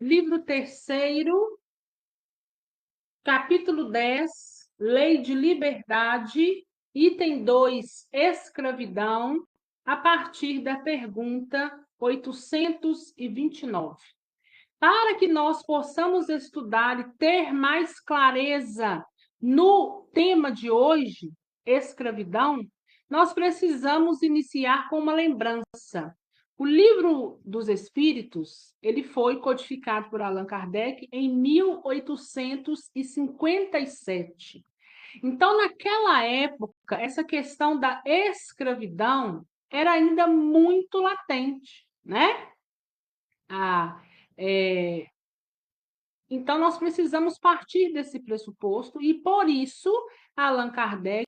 livro terceiro, capítulo 10, Lei de Liberdade, item 2, escravidão, a partir da pergunta 829. Para que nós possamos estudar e ter mais clareza no tema de hoje, escravidão, nós precisamos iniciar com uma lembrança. O Livro dos Espíritos, ele foi codificado por Allan Kardec em 1857. Então, naquela época, essa questão da escravidão era ainda muito latente, né? Então, nós precisamos partir desse pressuposto e, por isso, Allan Kardec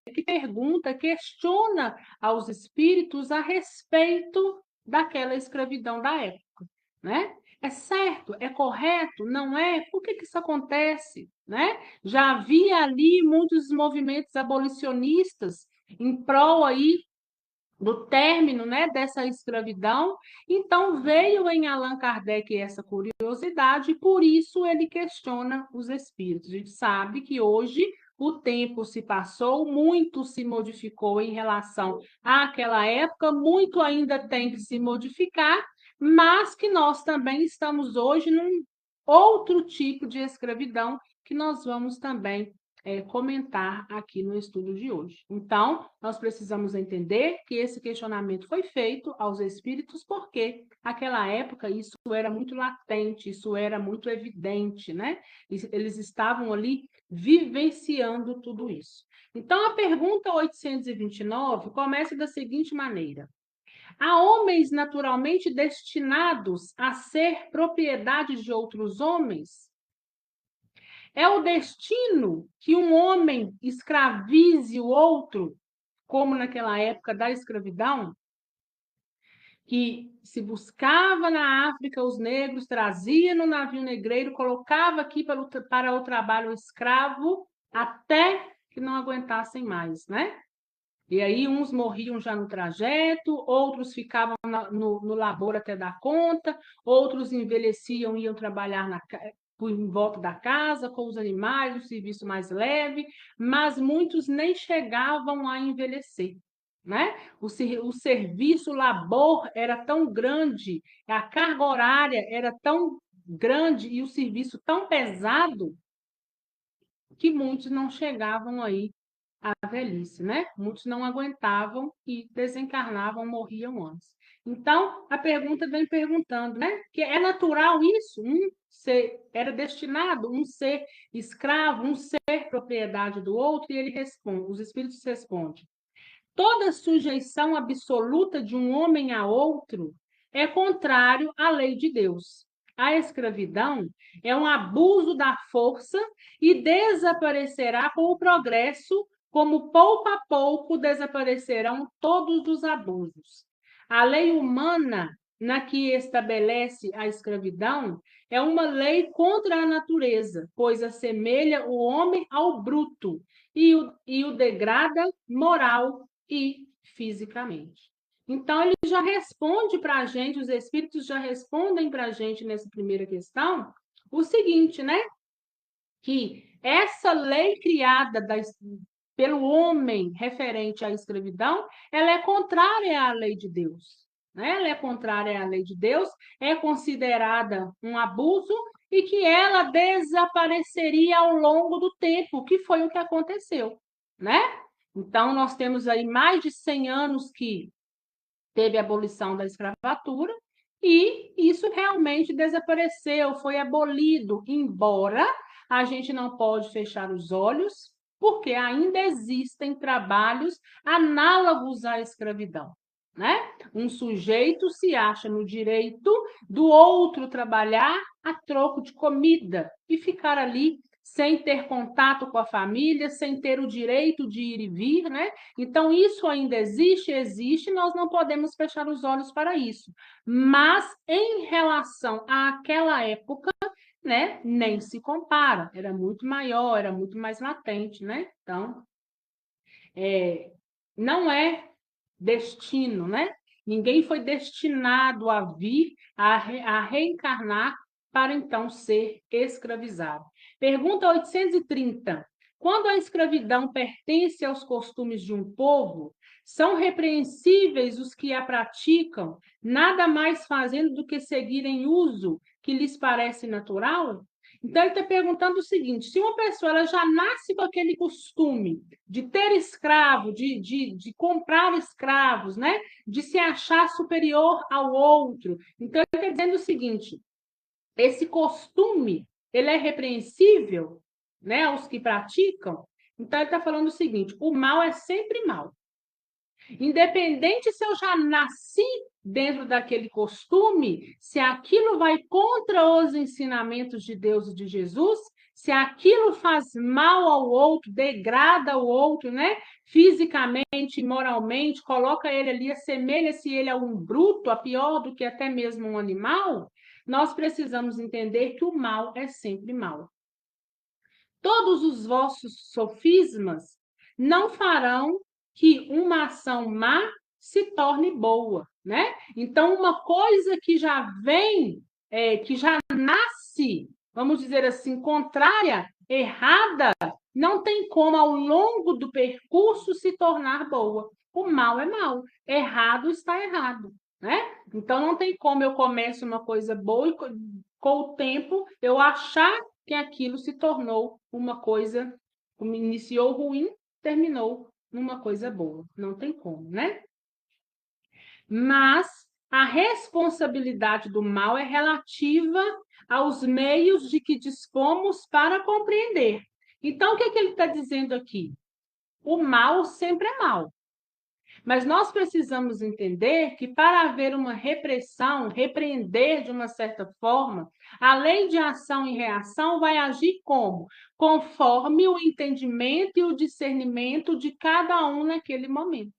questiona aos espíritos a respeito daquela escravidão da época, né? É certo? É correto? Não é? Por que isso acontece, né? Já havia ali muitos movimentos abolicionistas em prol aí do término, né, dessa escravidão. Então, veio em Allan Kardec essa curiosidade, e por isso ele questiona os espíritos. A gente sabe que hoje o tempo se passou, muito se modificou em relação àquela época, muito ainda tem que se modificar, mas que nós também estamos hoje num outro tipo de escravidão que nós vamos também comentar aqui no estudo de hoje. Então, nós precisamos entender que esse questionamento foi feito aos espíritos porque, naquela época, isso era muito latente, isso era muito evidente, né? Eles estavam ali vivenciando tudo isso. Então, a pergunta 829 começa da seguinte maneira: há homens naturalmente destinados a ser propriedade de outros homens? É o destino que um homem escravize o outro, como naquela época da escravidão, que se buscava na África os negros, trazia no navio negreiro, colocava aqui para o trabalho escravo, até que não aguentassem mais, né? E aí uns morriam já no trajeto, outros ficavam no labor até dar conta, outros envelheciam, iam trabalhar em volta da casa, com os animais, um serviço mais leve, mas muitos nem chegavam a envelhecer, né? O serviço, o labor era tão grande, a carga horária era tão grande e o serviço tão pesado que muitos não chegavam aí à velhice, né? Muitos não aguentavam e desencarnavam, morriam antes. Então, a pergunta vem perguntando, né? Que é natural isso? Um ser era destinado, um ser escravo, um ser propriedade do outro, e ele responde, os espíritos respondem: toda sujeição absoluta de um homem a outro é contrário à lei de Deus. A escravidão é um abuso da força e desaparecerá com o progresso, como pouco a pouco desaparecerão todos os abusos. A lei humana, na que estabelece a escravidão, é uma lei contra a natureza, pois assemelha o homem ao bruto e o degrada moral e fisicamente. Então, ele já responde para a gente, os espíritos já respondem para a gente nessa primeira questão, o seguinte, né? Que essa lei criada pelo homem referente à escravidão, ela é contrária à lei de Deus. Né? Ela é contrária à lei de Deus, é considerada um abuso e que ela desapareceria ao longo do tempo, que foi o que aconteceu, né? Então, nós temos aí mais de 100 anos que teve a abolição da escravatura, e isso realmente desapareceu, foi abolido, embora a gente não pode fechar os olhos, porque ainda existem trabalhos análogos à escravidão. Né? Um sujeito se acha no direito do outro trabalhar a troco de comida e ficar ali sem ter contato com a família, sem ter o direito de ir e vir, né? Então, isso ainda existe, nós não podemos fechar os olhos para isso. Mas, em relação àquela época, né, nem se compara, era muito maior, era muito mais latente, né? Então, não é destino, né? Ninguém foi destinado a vir, a reencarnar para então ser escravizado. Pergunta 830. Quando a escravidão pertence aos costumes de um povo, são repreensíveis os que a praticam, nada mais fazendo do que seguirem uso que lhes parece natural? Então, ele está perguntando o seguinte: se uma pessoa ela já nasce com aquele costume de ter escravo, de comprar escravos, né? De se achar superior ao outro. Então, ele está dizendo o seguinte: esse costume ele é repreensível, né, aos que praticam. Então, ele está falando o seguinte: o mal é sempre mal. Independente se eu já nasci dentro daquele costume, se aquilo vai contra os ensinamentos de Deus e de Jesus, se aquilo faz mal ao outro, degrada o outro, né? Fisicamente, moralmente, coloca ele ali, assemelha-se ele a um bruto, a pior do que até mesmo um animal, nós precisamos entender que o mal é sempre mal. Todos os vossos sofismas não farão que uma ação má se torne boa, né? Então, uma coisa que já vem, que já nasce, vamos dizer assim, contrária, errada, não tem como, ao longo do percurso, se tornar boa. O mal é mal, errado está errado, né? Então, não tem como eu começo uma coisa boa e, com o tempo, eu achar que aquilo se tornou uma coisa, iniciou ruim, terminou numa coisa boa. Não tem como, né? Mas a responsabilidade do mal é relativa aos meios de que dispomos para compreender. Então, o que ele está dizendo aqui? O mal sempre é mal. Mas nós precisamos entender que, para haver uma repressão, repreender de uma certa forma, a lei de ação e reação vai agir como? Conforme o entendimento e o discernimento de cada um naquele momento.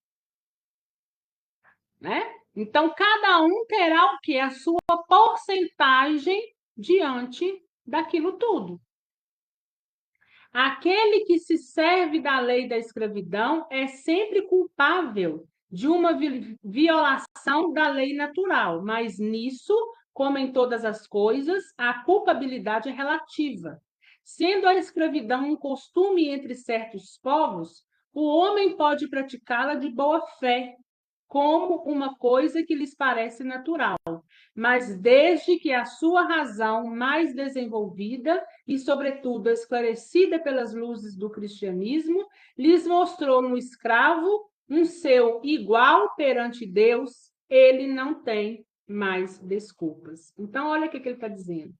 Né? Então, cada um terá o quê? A sua porcentagem diante daquilo tudo. Aquele que se serve da lei da escravidão é sempre culpável de uma violação da lei natural, mas nisso, como em todas as coisas, a culpabilidade é relativa. Sendo a escravidão um costume entre certos povos, o homem pode praticá-la de boa fé, como uma coisa que lhes parece natural, mas desde que a sua razão mais desenvolvida e, sobretudo, esclarecida pelas luzes do cristianismo, lhes mostrou no escravo um seu igual perante Deus, ele não tem mais desculpas. Então, olha o que ele está dizendo.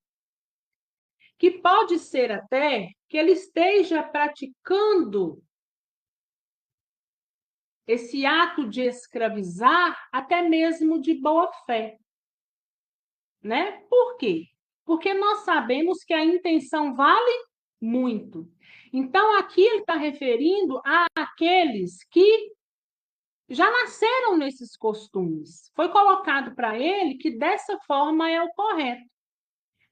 Que pode ser até que ele esteja praticando esse ato de escravizar até mesmo de boa fé, né? Por quê? Porque nós sabemos que a intenção vale muito. Então, aqui ele está referindo àqueles que já nasceram nesses costumes. Foi colocado para ele que dessa forma é o correto.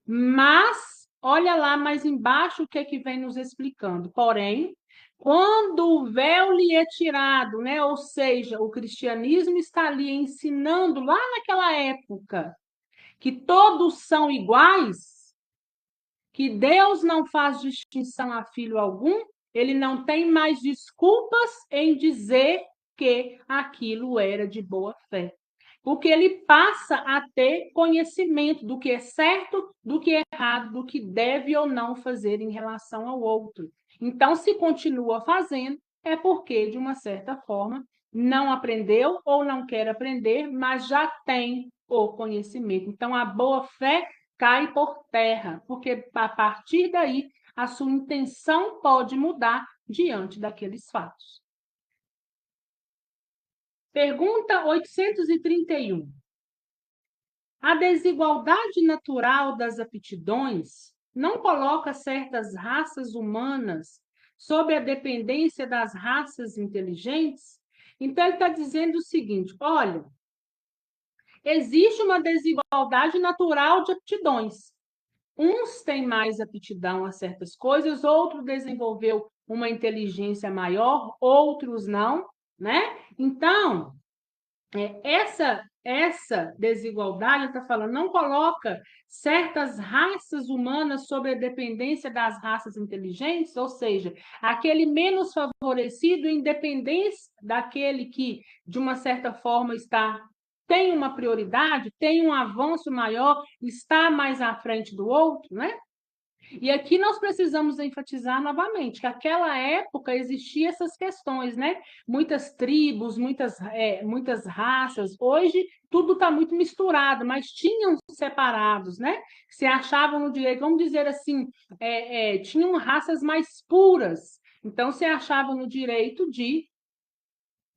Mas, olha lá mais embaixo o que é que vem nos explicando. Porém, quando o véu lhe é tirado, né? Ou seja, o cristianismo está ali ensinando lá naquela época que todos são iguais, que Deus não faz distinção a filho algum, ele não tem mais desculpas em dizer que aquilo era de boa fé. Porque ele passa a ter conhecimento do que é certo, do que é errado, do que deve ou não fazer em relação ao outro. Então, se continua fazendo, é porque, de uma certa forma, não aprendeu ou não quer aprender, mas já tem o conhecimento. Então, a boa-fé cai por terra, porque a partir daí a sua intenção pode mudar diante daqueles fatos. Pergunta 831. A desigualdade natural das aptidões não coloca certas raças humanas sob a dependência das raças inteligentes? Então, ele está dizendo o seguinte: olha, existe uma desigualdade natural de aptidões. Uns têm mais aptidão a certas coisas, outro desenvolveu uma inteligência maior, outros não, né? Então, essa desigualdade, está falando, não coloca certas raças humanas sob a dependência das raças inteligentes, ou seja, aquele menos favorecido, independente daquele que, de uma certa forma, tem uma prioridade, tem um avanço maior, está mais à frente do outro, né? E aqui nós precisamos enfatizar novamente que naquela época existiam essas questões, né? Muitas tribos, muitas raças. Hoje tudo está muito misturado, mas tinham separados, né? Se achavam no direito, vamos dizer assim, tinham raças mais puras. Então, se achavam no direito de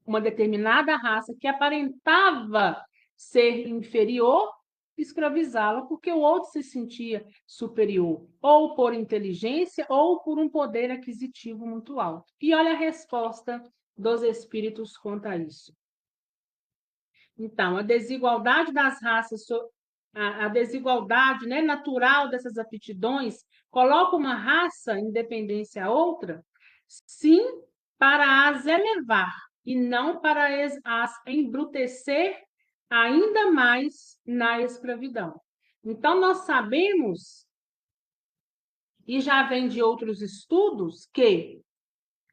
uma determinada raça que aparentava ser inferior, escravizá-la, porque o outro se sentia superior, ou por inteligência, ou por um poder aquisitivo muito alto. E olha a resposta dos espíritos quanto a isso. Então, a desigualdade das raças, a desigualdade, né, natural dessas aptidões, coloca uma raça em dependência a outra, sim, para as elevar, e não para as embrutecer ainda mais na escravidão. Então, nós sabemos, e já vem de outros estudos, que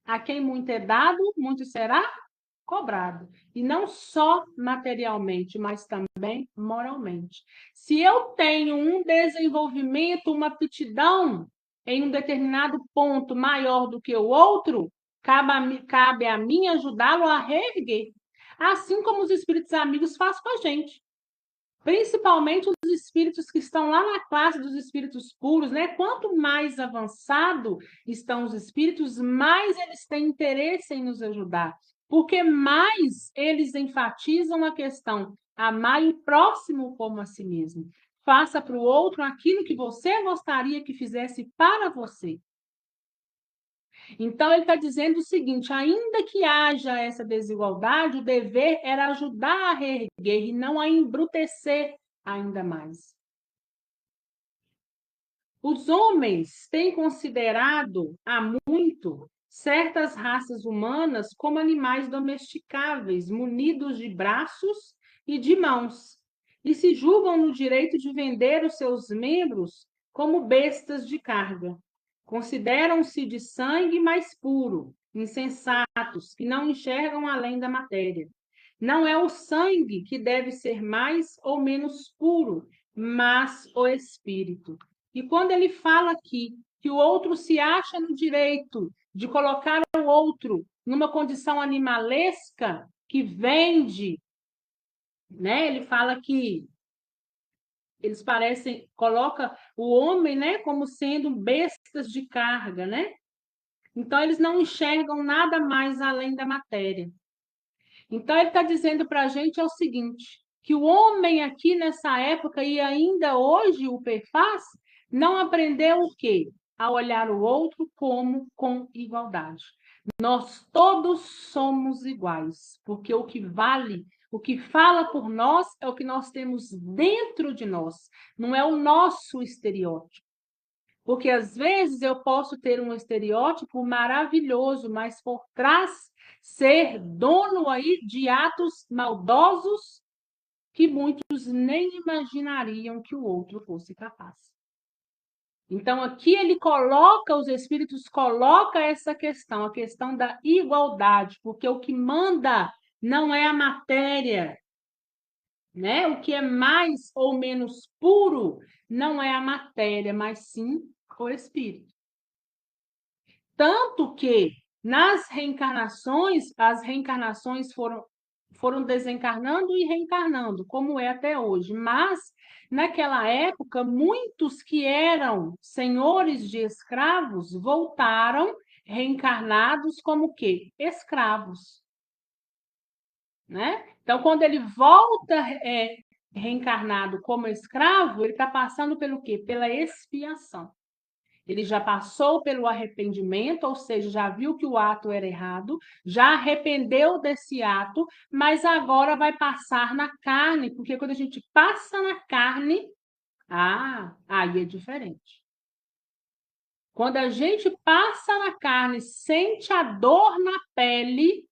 a quem muito é dado, muito será cobrado. E não só materialmente, mas também moralmente. Se eu tenho um desenvolvimento, uma aptidão em um determinado ponto maior do que o outro, cabe a mim ajudá-lo a reerguer. Assim como os espíritos amigos fazem com a gente. Principalmente os espíritos que estão lá na classe dos espíritos puros, né? Quanto mais avançado estão os espíritos, mais eles têm interesse em nos ajudar, porque mais eles enfatizam a questão amar o próximo como a si mesmo. Faça para o outro aquilo que você gostaria que fizesse para você. Então, ele está dizendo o seguinte: ainda que haja essa desigualdade, o dever era ajudar a reerguer e não a embrutecer ainda mais. Os homens têm considerado há muito certas raças humanas como animais domesticáveis, munidos de braços e de mãos, e se julgam no direito de vender os seus membros como bestas de carga. Consideram-se de sangue mais puro, insensatos, que não enxergam além da matéria. Não é o sangue que deve ser mais ou menos puro, mas o espírito. E quando ele fala aqui que o outro se acha no direito de colocar o outro numa condição animalesca, que vende, né? Ele fala que eles coloca o homem, né, como sendo bestas de carga, né? Então eles não enxergam nada mais além da matéria. Então ele está dizendo para a gente o seguinte, que o homem aqui nessa época e ainda hoje o perfaz, não aprendeu o quê? A olhar o outro como com igualdade. Nós todos somos iguais, porque o que vale, o que fala por nós é o que nós temos dentro de nós, não é o nosso estereótipo. Porque às vezes eu posso ter um estereótipo maravilhoso, mas por trás ser dono aí de atos maldosos que muitos nem imaginariam que o outro fosse capaz. Então aqui os espíritos colocam essa questão, a questão da igualdade, porque o que manda não é a matéria, né? O que é mais ou menos puro não é a matéria, mas sim o espírito. Tanto que nas reencarnações, as reencarnações foram desencarnando e reencarnando, como é até hoje. Mas, naquela época, muitos que eram senhores de escravos voltaram reencarnados como quê? Escravos. Né? Então, quando ele volta reencarnado como escravo, ele está passando pelo quê? Pela expiação. Ele já passou pelo arrependimento, ou seja, já viu que o ato era errado, já arrependeu desse ato, mas agora vai passar na carne, porque quando a gente passa na carne, aí é diferente. Quando a gente passa na carne, sente a dor na pele,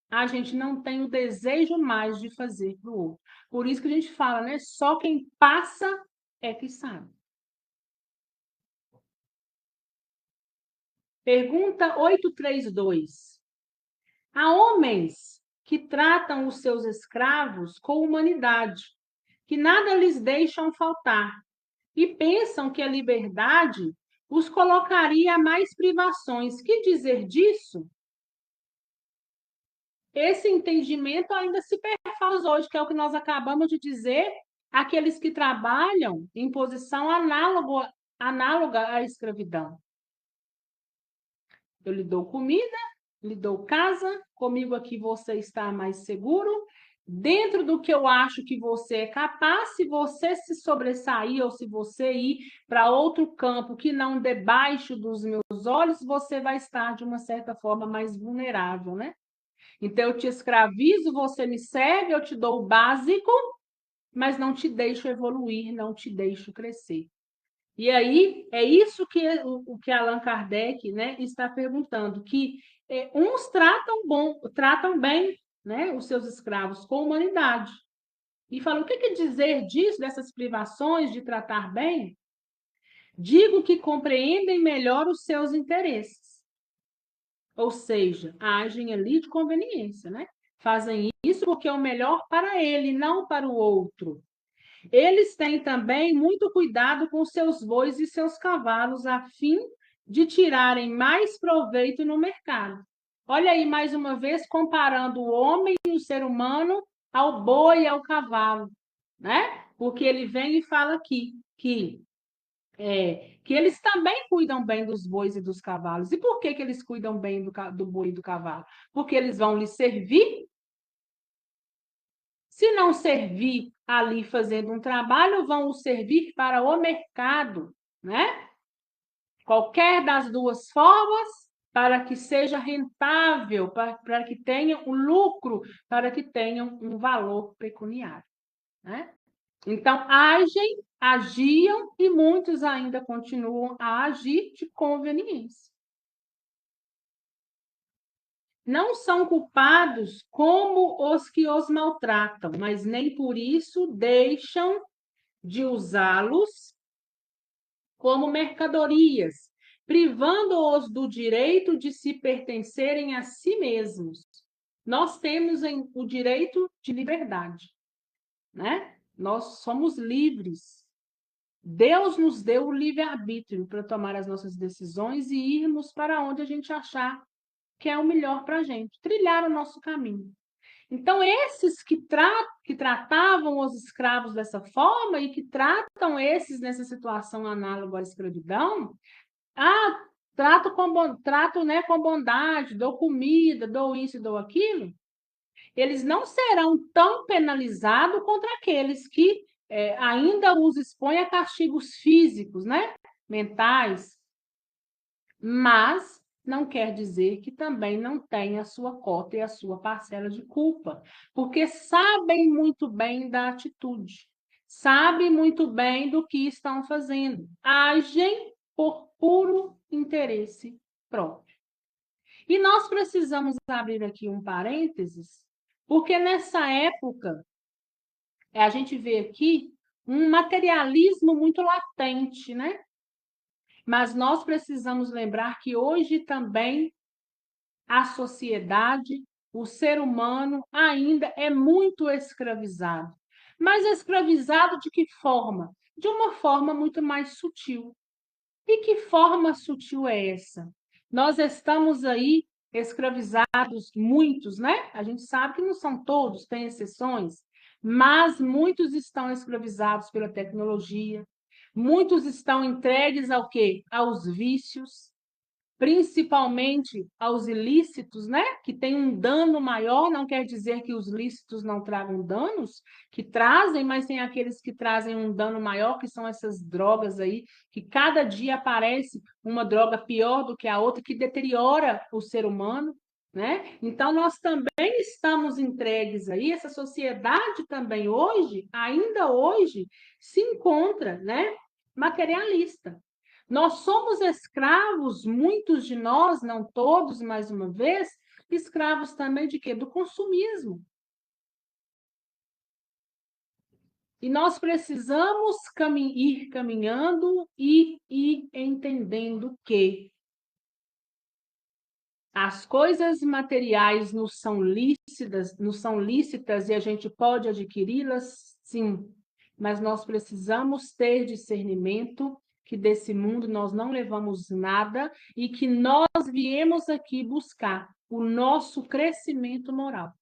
a gente não tem o desejo mais de fazer para o outro. Por isso que a gente fala, né? Só quem passa é que sabe. Pergunta 832. Há homens que tratam os seus escravos com humanidade, que nada lhes deixam faltar, e pensam que a liberdade os colocaria a mais privações. Que dizer disso? Esse entendimento ainda se perfaz hoje, que é o que nós acabamos de dizer, aqueles que trabalham em posição análoga à escravidão. Eu lhe dou comida, lhe dou casa, comigo aqui você está mais seguro. Dentro do que eu acho que você é capaz, se você se sobressair ou se você ir para outro campo que não debaixo dos meus olhos, você vai estar, de uma certa forma, mais vulnerável, né? Então, eu te escravizo, você me serve, eu te dou o básico, mas não te deixo evoluir, não te deixo crescer. E aí, é isso que o que Allan Kardec, né, está perguntando, que uns tratam bem, né, os seus escravos com humanidade. E fala, o que quer dizer disso, dessas privações de tratar bem? Digo que compreendem melhor os seus interesses. Ou seja, agem ali de conveniência, né? Fazem isso porque é o melhor para ele, não para o outro. Eles têm também muito cuidado com seus bois e seus cavalos, a fim de tirarem mais proveito no mercado. Olha aí, mais uma vez, comparando o homem e o ser humano ao boi e ao cavalo, né? Porque ele vem e fala aqui que eles também cuidam bem dos bois e dos cavalos. E por que eles cuidam bem do boi e do cavalo? Porque eles vão lhe servir. Se não servir ali fazendo um trabalho, vão o servir para o mercado, né? Qualquer das duas formas, para que seja rentável, para que tenha um lucro, para que tenham um valor pecuniário, né? Então, agiam e muitos ainda continuam a agir de conveniência. Não são culpados como os que os maltratam, mas nem por isso deixam de usá-los como mercadorias, privando-os do direito de se pertencerem a si mesmos. Nós temos o direito de liberdade, né? Nós somos livres. Deus nos deu o livre-arbítrio para tomar as nossas decisões e irmos para onde a gente achar que é o melhor para a gente, trilhar o nosso caminho. Então, esses que tratavam os escravos dessa forma e que tratam esses nessa situação análoga à escravidão, trato, né, com bondade, dou comida, dou isso, dou aquilo, eles não serão tão penalizados contra aqueles que ainda os expõem a castigos físicos, né, mentais, mas não quer dizer que também não tenha a sua cota e a sua parcela de culpa, porque sabem muito bem da atitude, sabem muito bem do que estão fazendo, agem por puro interesse próprio. E nós precisamos abrir aqui um parênteses, porque nessa época a gente vê aqui um materialismo muito latente, né? Mas nós precisamos lembrar que hoje também a sociedade, o ser humano ainda é muito escravizado. Mas escravizado de que forma? De uma forma muito mais sutil. E que forma sutil é essa? Nós estamos aí escravizados, muitos, né? A gente sabe que não são todos, tem exceções, mas muitos estão escravizados pela tecnologia, muitos estão entregues ao quê? Aos vícios, principalmente aos ilícitos, né? Que tem um dano maior, não quer dizer que os lícitos não tragam danos, que trazem, mas tem aqueles que trazem um dano maior, que são essas drogas aí, que cada dia aparece uma droga pior do que a outra, que deteriora o ser humano, né? Então, nós também estamos entregues aí, essa sociedade também hoje, ainda hoje, se encontra, né? Materialista. Nós somos escravos, muitos de nós, não todos, mais uma vez, escravos também de quê? Do consumismo. E nós precisamos ir caminhando e ir entendendo que as coisas materiais nos são lícitas e a gente pode adquiri-las, sim, mas nós precisamos ter discernimento que desse mundo nós não levamos nada e que nós viemos aqui buscar o nosso crescimento moral.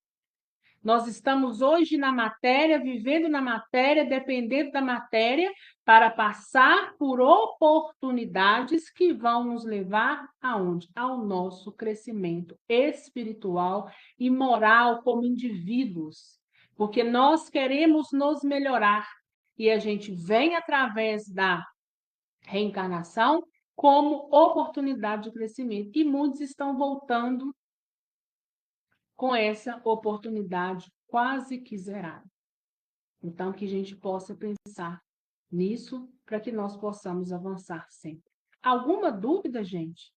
Nós estamos hoje na matéria, vivendo na matéria, dependendo da matéria, para passar por oportunidades que vão nos levar aonde? Ao nosso crescimento espiritual e moral como indivíduos. Porque nós queremos nos melhorar e a gente vem através da reencarnação como oportunidade de crescimento. E muitos estão voltando com essa oportunidade quase que zerada. Então, que a gente possa pensar nisso para que nós possamos avançar sempre. Alguma dúvida, gente?